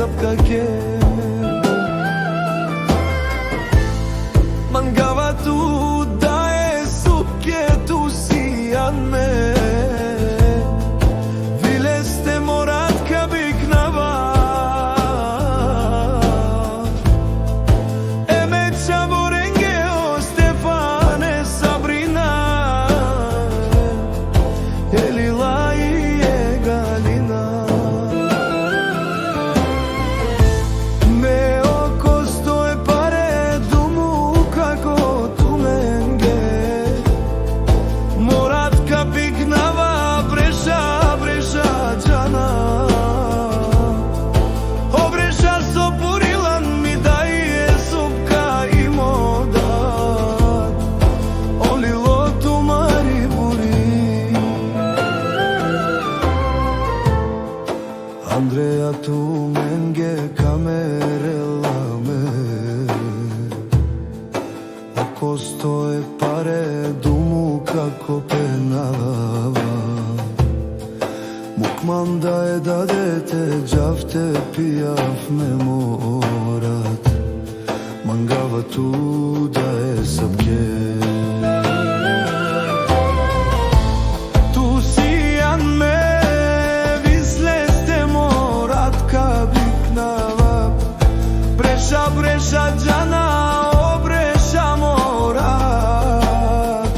сапка ке Mangava tu dae subke tu sian me Vileste morat kabik nava Eme chavorenge o Stefane Sabrina Elila i Galina Andrea tu menge kamerela me Ako stoje pare dumu kako penava Mukman da je da dete džavte pijav me morat Mangava tu da je sabke Tu sijan me Breša džana obreša morat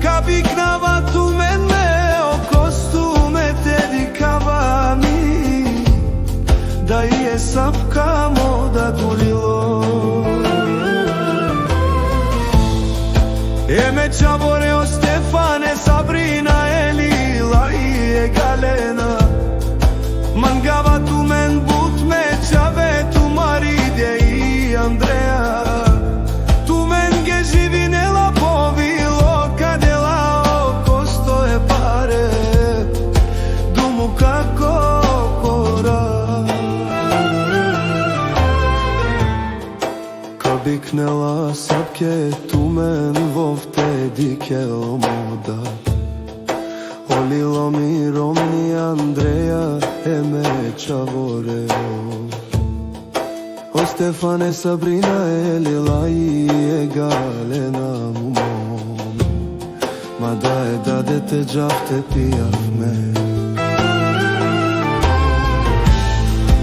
Kabik nava tu mene o kostume te dikava mi Da je sapka moda dulilo Eme čavore o Stefane Sabrina Elila i Galena Mangava tu men but me čave tu Maride i Andrea Tu men ge živinela povilo kadela oko stoje pare Dumu kako kora Kabiknela sapke tu men vovte dikel moda Olilo mi Romni Andrea eme čavoreo O Stefane Sabrina Elila i Galena mumom Ma da je da dete džavte pijav me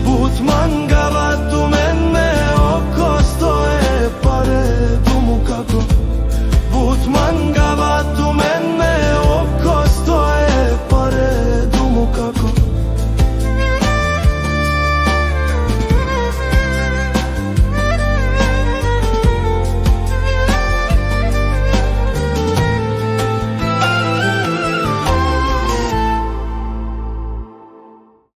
But mangava tu mene oko stoje pare Dumu kako But mangava tu mene